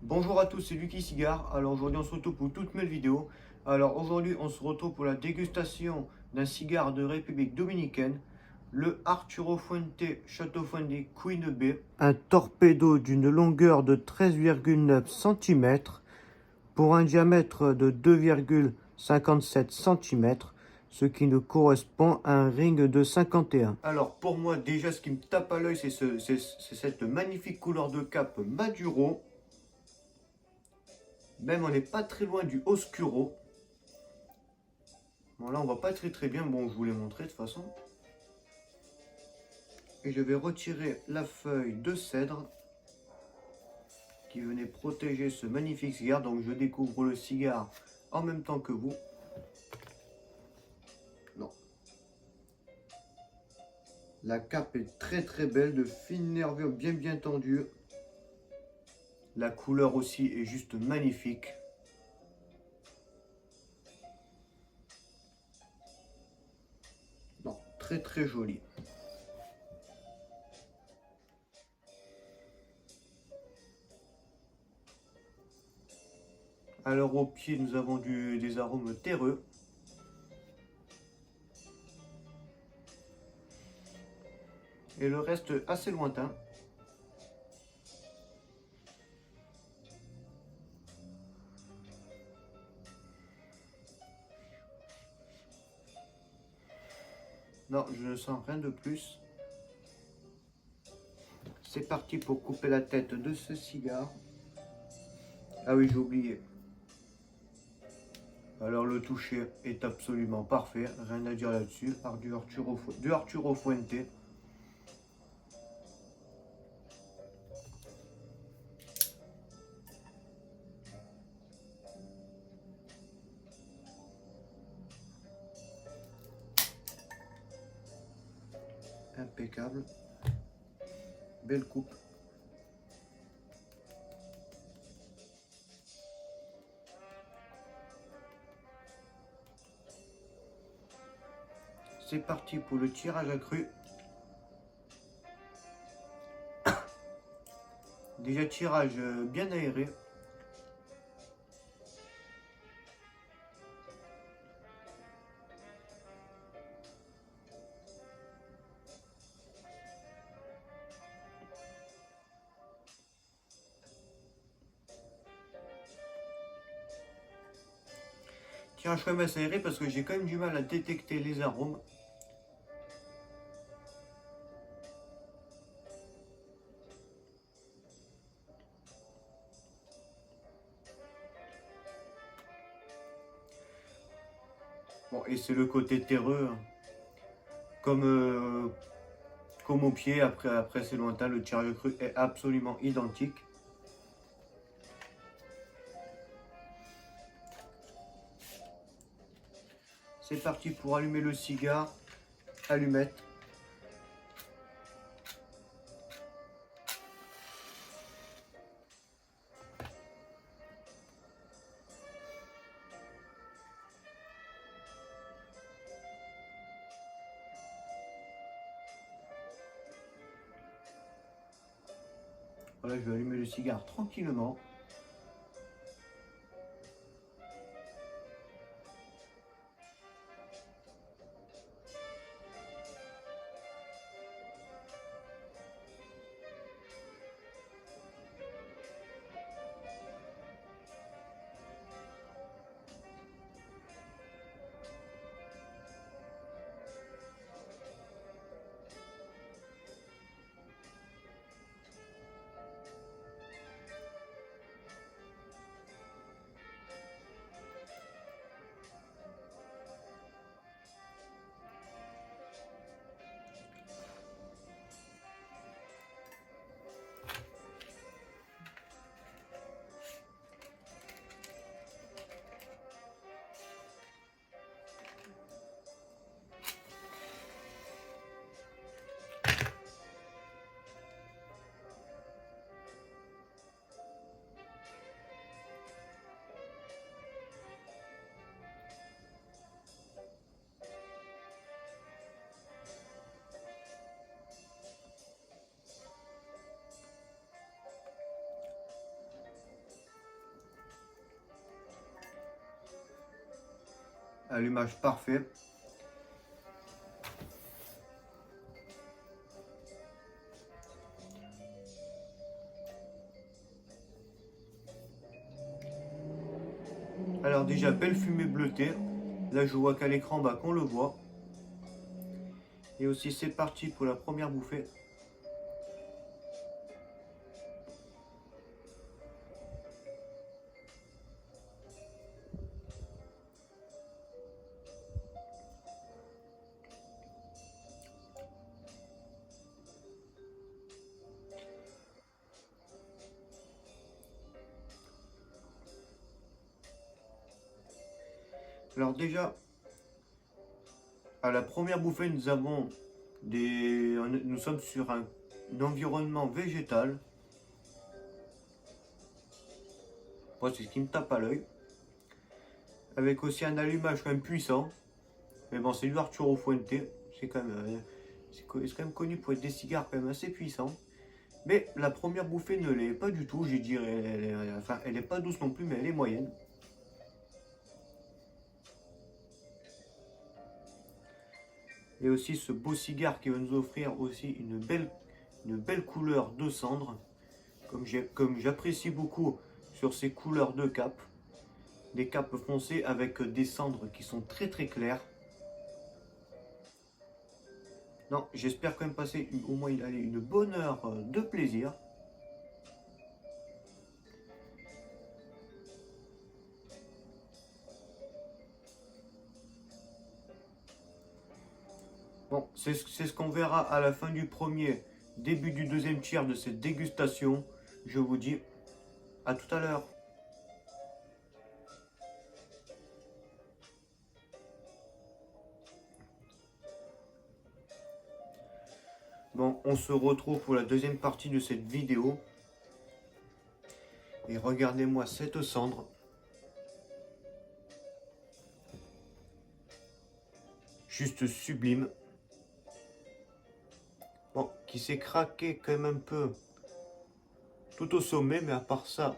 Bonjour à tous, c'est Lucky Cigare. Alors aujourd'hui on se retrouve pour toute nouvelle vidéo. Alors aujourd'hui on se retrouve pour la dégustation d'un cigare de République Dominicaine, le Arturo Fuente Château Fuente Queen B. Un torpedo d'une longueur de 13,9 cm pour un diamètre de 2,57 cm, ce qui nous correspond à un ring de 51. Alors pour moi déjà ce qui me tape à l'œil c'est cette magnifique couleur de cape Maduro. Même on n'est pas très loin du Oscuro. Bon là on voit pas très bien. Bon je vous l'ai montré de toute façon. Et je vais retirer la feuille de cèdre qui venait protéger ce magnifique cigare. Donc je découvre le cigare en même temps que vous. Non. La cape est très belle, de fines nervures bien tendues. La couleur aussi est juste magnifique. Non, très joli. Alors au pied nous avons des arômes terreux. Et le reste assez lointain. Non, je ne sens rien de plus. C'est parti pour couper la tête de ce cigare. Ah oui, j'ai oublié. Alors le toucher est absolument parfait, rien à dire là-dessus. Du Arturo Fuente. Impeccable. Belle coupe. C'est parti pour le tirage accru. Déjà tirage bien aéré. Tirage quand même assez aéré parce que j'ai quand même du mal à détecter les arômes. Bon, et c'est le côté terreux. Comme, comme au pied, après c'est lointain, le tirage accru est absolument identique. C'est parti pour allumer le cigare. Allumette. Voilà, je vais allumer le cigare tranquillement. allumage parfait. Alors déjà, belle fumée bleutée. Là, je vois qu'à l'écran, qu'on le voit. Et aussi, c'est parti pour la première bouffée. Alors déjà, à la première bouffée, nous sommes sur un environnement végétal. Moi, c'est ce qui me tape à l'œil. Avec aussi un allumage quand même puissant. Mais bon, c'est du Arturo Fuente. C'est quand même connu pour être des cigares quand même assez puissants. Mais la première bouffée ne l'est pas du tout, je dirais. Elle est pas douce non plus, mais elle est moyenne. Et aussi ce beau cigare qui va nous offrir aussi une belle couleur de cendre. Comme j'apprécie beaucoup sur ces couleurs de cap. Des capes foncées avec des cendres qui sont très claires. Non, j'espère quand même passer au moins une bonne heure de plaisir. Bon, c'est ce qu'on verra à la fin du premier, début du deuxième tiers de cette dégustation. Je vous dis à tout à l'heure. Bon, on se retrouve pour la deuxième partie de cette vidéo. Et regardez-moi cette cendre. Juste sublime. Bon, qui s'est craqué quand même un peu tout au sommet, mais à part ça,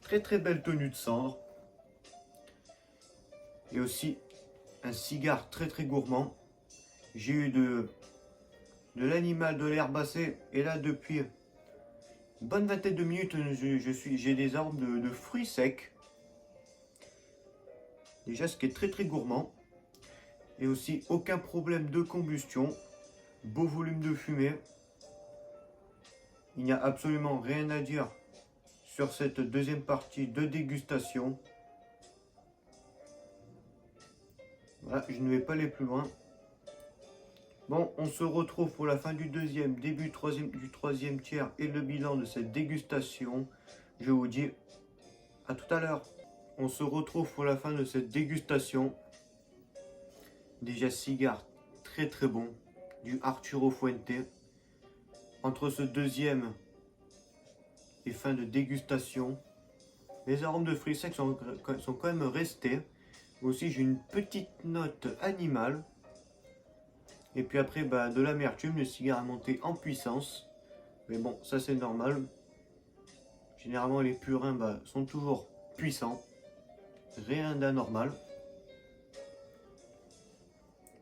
très belle tenue de cendre. Et aussi un cigare très gourmand. J'ai eu de l'animal, de l'herbacée, et là depuis une bonne vingtaine de minutes, j'ai des arômes de fruits secs. Déjà, ce qui est très gourmand. Et aussi aucun problème de combustion. Beau volume de fumée. Il n'y a absolument rien à dire sur cette deuxième partie de dégustation. Voilà, je ne vais pas aller plus loin. Bon, on se retrouve pour la fin du deuxième, début du troisième tiers et le bilan de cette dégustation. Je vous dis à tout à l'heure. On se retrouve pour la fin de cette dégustation. Déjà cigare très bon, du Arturo Fuente. Entre ce deuxième et fin de dégustation, les arômes de fruits secs sont quand même restés. Aussi, j'ai une petite note animale. Et puis après, de l'amertume, le cigare a monté en puissance. Mais bon, ça c'est normal. Généralement, les purins sont toujours puissants. Rien d'anormal.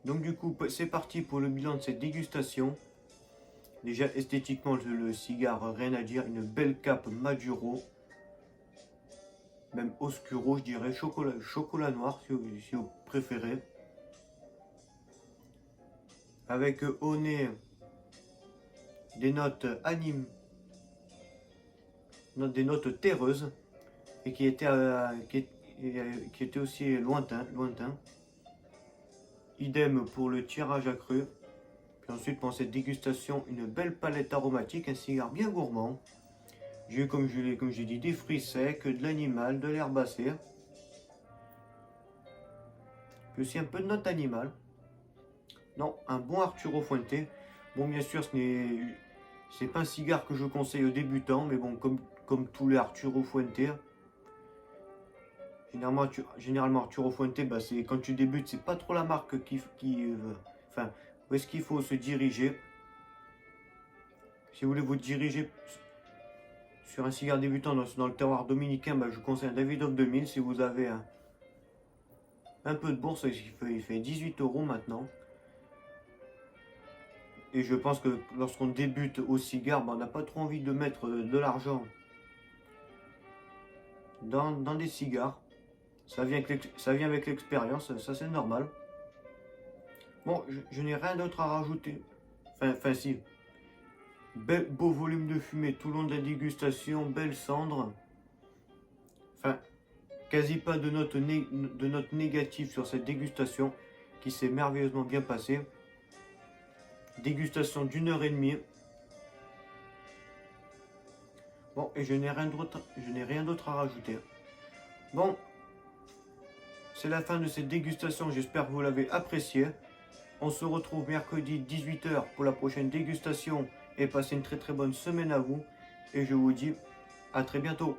Donc du coup, c'est parti pour le bilan de cette dégustation. Déjà, esthétiquement, le cigare, rien à dire. Une belle cape Maduro. Même oscuro, je dirais. Chocolat noir, si vous préférez. Avec au nez des notes des notes terreuses. Et qui étaient aussi lointain. Idem pour le tirage accru. Puis ensuite, pour cette dégustation, une belle palette aromatique, un cigare bien gourmand. J'ai eu, comme j'ai dit, des fruits secs, de l'animal, de l'herbacée. Puis aussi un peu de note animale. Non, un bon Arturo Fuente. Bon, bien sûr, c'est pas un cigare que je conseille aux débutants, mais bon, comme tous les Arturo Fuente. Généralement Arturo Fuente, c'est quand tu débutes, c'est pas trop la marque enfin, où est-ce qu'il faut se diriger. Si vous voulez vous diriger sur un cigare débutant dans le terroir dominicain, je vous conseille un Davidoff 2000 si vous avez un peu de bourse, il fait 18 € maintenant. Et je pense que lorsqu'on débute au cigare, on n'a pas trop envie de mettre de l'argent dans des cigares. Ça vient avec l'expérience, ça c'est normal. Bon, je n'ai rien d'autre à rajouter. Enfin si. Beau volume de fumée tout le long de la dégustation, belle cendre. Enfin, quasi pas de notes négatives sur cette dégustation qui s'est merveilleusement bien passée. Dégustation d'1 h 30. Bon, et je n'ai rien d'autre à rajouter. Bon, c'est la fin de cette dégustation, j'espère que vous l'avez appréciée. On se retrouve mercredi 18 h pour la prochaine dégustation et passez une très très bonne semaine à vous. Et je vous dis à très bientôt.